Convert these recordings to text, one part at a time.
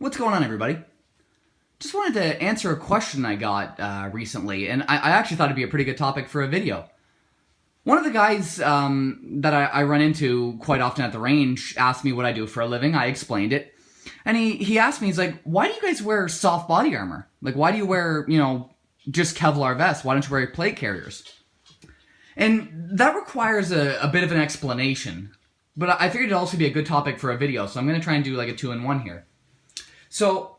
What's going on, everybody? Just wanted to answer a question I got recently, and I actually thought it'd be a pretty good topic for a video. One of the guys that I run into quite often at the range asked me what I do for a living. I explained it. And he asked me, he's like, why do you guys wear soft body armor? Like, why do you wear, just Kevlar vests? Why don't you wear plate carriers? And that requires a bit of an explanation. But I figured it'd also be a good topic for a video, so I'm going to try and do like a 2-in-1 here. So,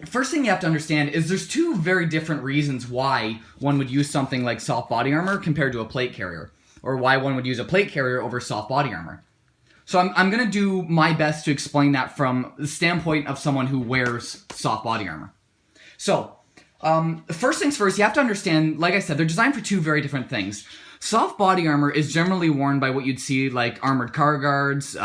first thing you have to understand is there's two very different reasons why one would use something like soft body armor compared to a plate carrier, or why one would use a plate carrier over soft body armor. So I'm going to do my best to explain that from the standpoint of someone who wears soft body armor. So, first things first, you have to understand, like I said, they're designed for two very different things. Soft body armor is generally worn by what you'd see like armored car guards,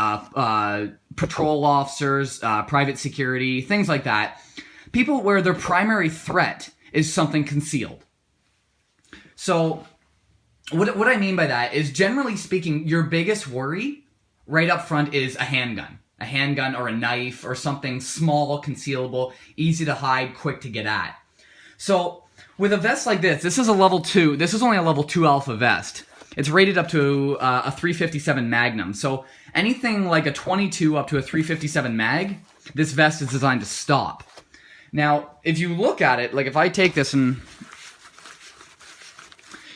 patrol officers, private security, things like that. People where their primary threat is something concealed. So, what I mean by that is, generally speaking, your biggest worry right up front is a handgun. A handgun or a knife or something small, concealable, easy to hide, quick to get at. So, with a vest like this is a level 2. This is only a level 2 alpha vest. It's rated up to a 357 Magnum. So, anything like a 22 up to a 357 mag, this vest is designed to stop. Now, if you look at it, like if I take this and...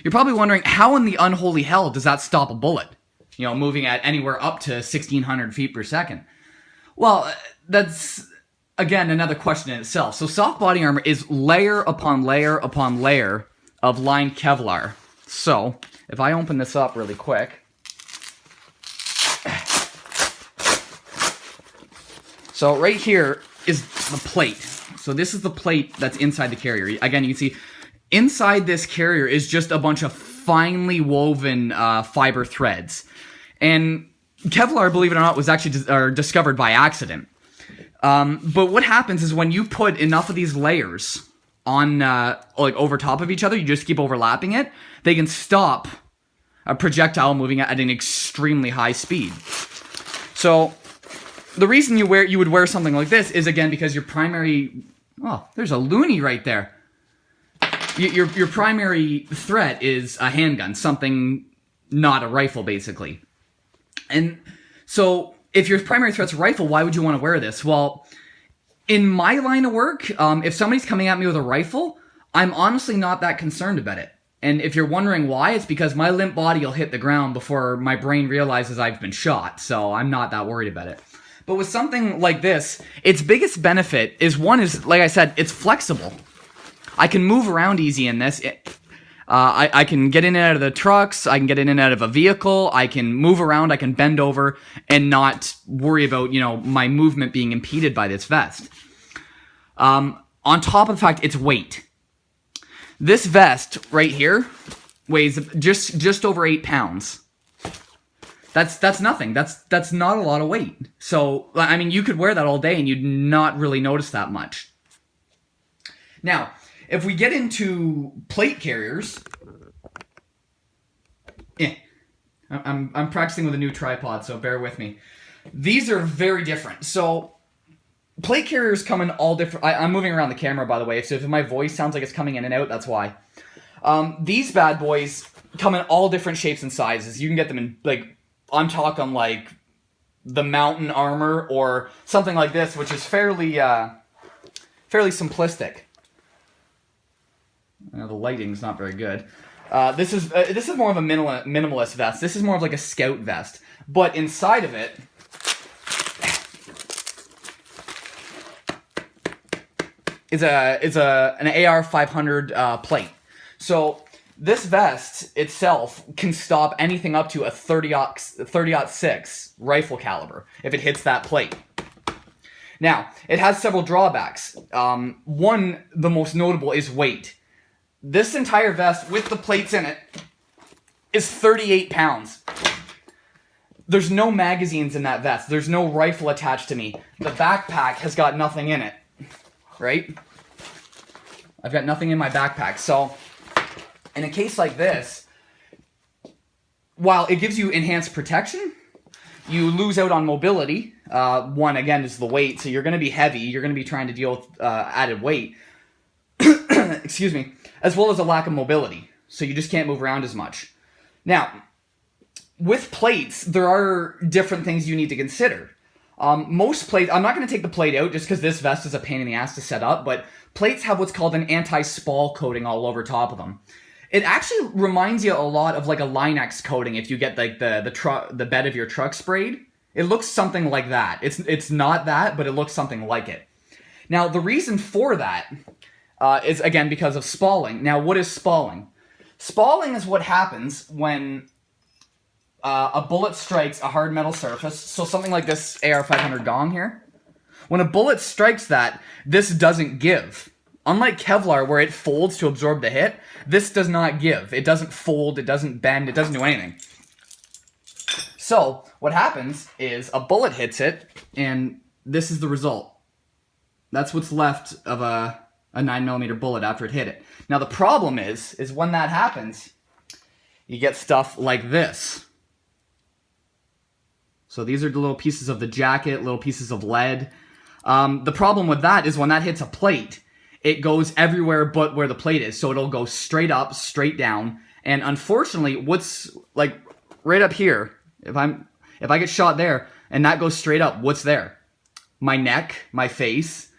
You're probably wondering, how in the unholy hell does that stop a bullet? Moving at anywhere up to 1,600 feet per second. Well, that's, again, another question in itself. So soft body armor is layer upon layer upon layer of lined Kevlar. So, if I open this up really quick. So right here is the plate. So this is the plate that's inside the carrier. Again, you can see inside this carrier is just a bunch of finely woven fiber threads. And Kevlar, believe it or not, was actually discovered by accident. But what happens is when you put enough of these layers on, over top of each other, you just keep overlapping it, they can stop a projectile moving at an extremely high speed. So, the reason you would wear something like this is, again, because your primary... Oh, there's a loony right there. Your primary threat is a handgun, something not a rifle, basically. And so, if your primary threat's a rifle, why would you want to wear this? Well, in my line of work, if somebody's coming at me with a rifle, I'm honestly not that concerned about it. And if you're wondering why, it's because my limp body will hit the ground before my brain realizes I've been shot, so I'm not that worried about it. But with something like this, its biggest benefit is, like I said, it's flexible. I can move around easy in this. I can get in and out of the trucks, I can get in and out of a vehicle, I can move around, I can bend over, and not worry about, my movement being impeded by this vest. On top of the fact, it's weight. This vest right here weighs just over 8 pounds. That's nothing. That's not a lot of weight. So, I mean, you could wear that all day and you'd not really notice that much. Now, if we get into plate carriers, I'm practicing with a new tripod, so bear with me. These are very different. So, plate carriers come in all different... I'm moving around the camera, by the way, so if my voice sounds like it's coming in and out, that's why. These bad boys come in all different shapes and sizes. You can get them in, I'm talking like the mountain armor or something like this, which is fairly simplistic. The lighting's not very good. This is more of a minimalist vest. This is more of like a scout vest, but inside of it is an AR-500 plate. So this vest itself can stop anything up to a 30-06 rifle caliber if it hits that plate. Now, it has several drawbacks. One, the most notable, is weight. This entire vest, with the plates in it, is 38 pounds. There's no magazines in that vest. There's no rifle attached to me. The backpack has got nothing in it. Right? I've got nothing in my backpack. So, in a case like this, while it gives you enhanced protection, you lose out on mobility. One, again, is the weight, so you're going to be heavy. You're going to be trying to deal with added weight. Excuse me. As well as a lack of mobility, so you just can't move around as much. Now, with plates, there are different things you need to consider. Most plates, I'm not going to take the plate out just because this vest is a pain in the ass to set up, but plates have what's called an anti-spall coating all over top of them. It actually reminds you a lot of like a Line-X coating if you get like the bed of your truck sprayed. It looks something like that. It's not that, but it looks something like it. Now, the reason for that is, again, because of spalling. Now, what is spalling? Spalling is what happens when a bullet strikes a hard metal surface, so something like this AR-500 gong here. When a bullet strikes that, this doesn't give. Unlike Kevlar, where it folds to absorb the hit, this does not give. It doesn't fold, it doesn't bend, it doesn't do anything. So, what happens is a bullet hits it, and this is the result. That's what's left of a 9mm bullet after it hit it. Now, the problem is when that happens, you get stuff like this. So these are the little pieces of the jacket, little pieces of lead. The problem with that is when that hits a plate, it goes everywhere but where the plate is. So it'll go straight up, straight down. And unfortunately, what's like right up here, if I get shot there and that goes straight up, what's there? My neck, my face.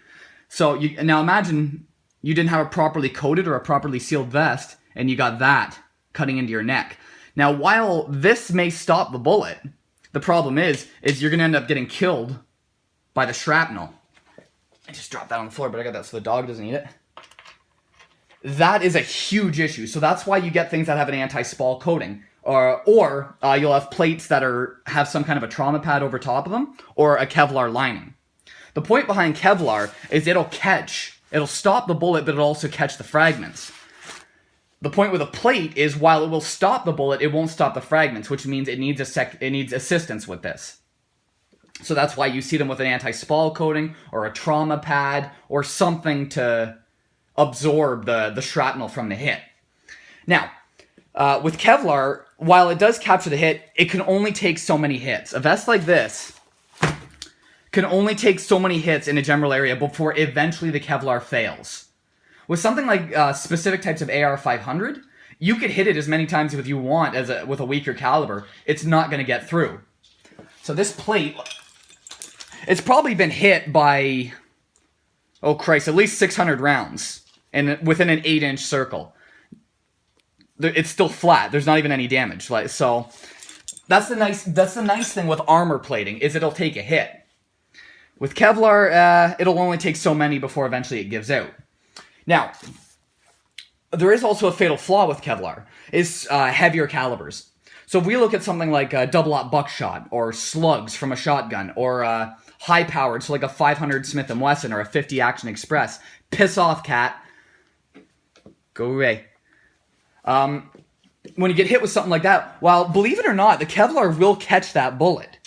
So now imagine you didn't have a properly coated or a properly sealed vest and you got that cutting into your neck. Now, while this may stop the bullet, the problem is you're going to end up getting killed by the shrapnel. I just dropped that on the floor, but I got that so the dog doesn't eat it. That is a huge issue. So that's why you get things that have an anti-spall coating. Or you'll have plates that have some kind of a trauma pad over top of them, or a Kevlar lining. The point behind Kevlar is it'll stop the bullet, but it'll also catch the fragments. The point with a plate is while it will stop the bullet, it won't stop the fragments, which means it needs assistance with this. So that's why you see them with an anti-spall coating or a trauma pad or something to absorb the shrapnel from the hit. Now, with Kevlar, while it does capture the hit, it can only take so many hits. A vest like this can only take so many hits in a general area before eventually the Kevlar fails. With something like specific types of AR-500, you could hit it as many times as you want with a weaker caliber. It's not going to get through. So this plate, it's probably been hit by, oh Christ, at least 600 rounds and within an 8-inch circle. It's still flat. There's not even any damage. So that's the nice thing with armor plating is it'll take a hit. With Kevlar, it'll only take so many before eventually it gives out. Now, there is also a fatal flaw with Kevlar, is heavier calibers. So if we look at something like a double-aught buckshot, or slugs from a shotgun, or high-powered, so like a 500 Smith & Wesson or a 50 Action Express, piss off, cat. Go away. When you get hit with something like that, while, believe it or not, the Kevlar will catch that bullet.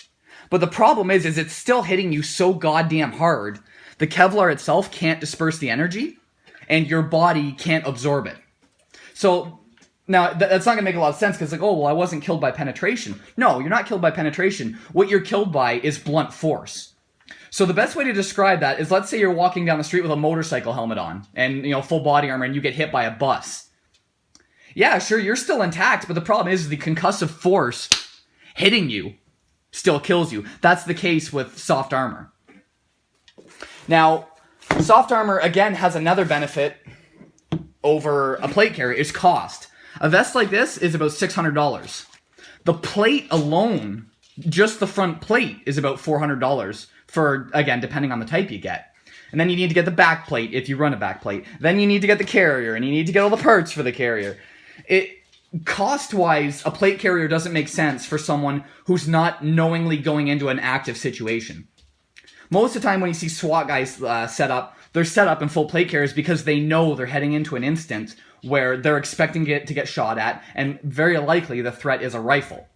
But the problem is it's still hitting you so goddamn hard, the Kevlar itself can't disperse the energy, and your body can't absorb it. So, now, that's not going to make a lot of sense, because like, oh, well, I wasn't killed by penetration. No, you're not killed by penetration. What you're killed by is blunt force. So the best way to describe that is, let's say you're walking down the street with a motorcycle helmet on, and, full body armor, and you get hit by a bus. Yeah, sure, you're still intact, but the problem is the concussive force hitting you still kills you. That's the case with soft armor. Now, soft armor, again, has another benefit over a plate carrier, is cost. A vest like this is about $600. The plate alone, just the front plate, is about $400 for, again, depending on the type you get. And then you need to get the back plate if you run a back plate. Then you need to get the carrier, and you need to get all the parts for the carrier. Cost-wise, a plate carrier doesn't make sense for someone who's not knowingly going into an active situation. Most of the time when you see SWAT guys set up, they're set up in full plate carriers because they know they're heading into an instant where they're expecting it to get shot at, and very likely the threat is a rifle.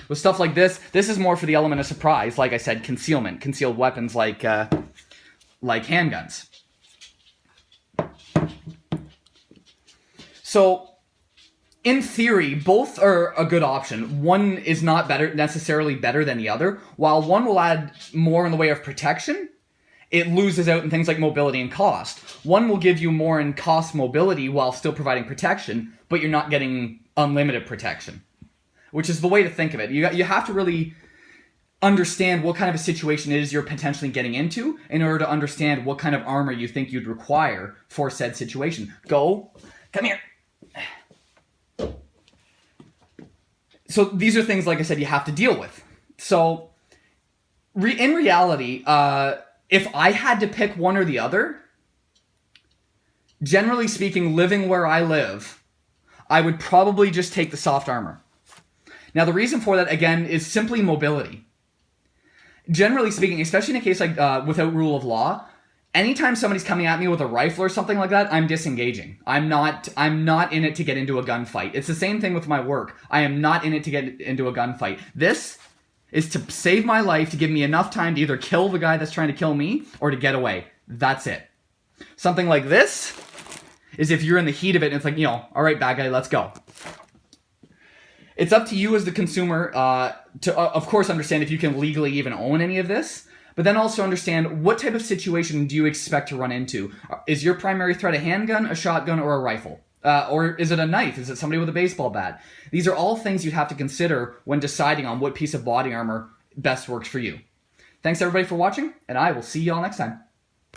With stuff like this is more for the element of surprise, like I said, concealed weapons like handguns. So, in theory, both are a good option. One is not necessarily better than the other. While one will add more in the way of protection, it loses out in things like mobility and cost. One will give you more in cost mobility while still providing protection, but you're not getting unlimited protection, which is the way to think of it. You have to really understand what kind of a situation it is you're potentially getting into in order to understand what kind of armor you think you'd require for said situation. Come here. So these are things, like I said, you have to deal with. So in reality, if I had to pick one or the other, generally speaking, living where I live, I would probably just take the soft armor. Now, the reason for that, again, is simply mobility. Generally speaking, especially in a case like without rule of law, anytime somebody's coming at me with a rifle or something like that, I'm disengaging. I'm not in it to get into a gunfight. It's the same thing with my work. I am not in it to get into a gunfight. This is to save my life, to give me enough time to either kill the guy that's trying to kill me or to get away. That's it. Something like this is if you're in the heat of it and it's like, all right, bad guy, let's go. It's up to you as the consumer to, of course, understand if you can legally even own any of this, but then also understand what type of situation do you expect to run into. Is your primary threat a handgun, a shotgun, or a rifle? Or is it a knife? Is it somebody with a baseball bat? These are all things you have to consider when deciding on what piece of body armor best works for you. Thanks everybody for watching, and I will see y'all next time.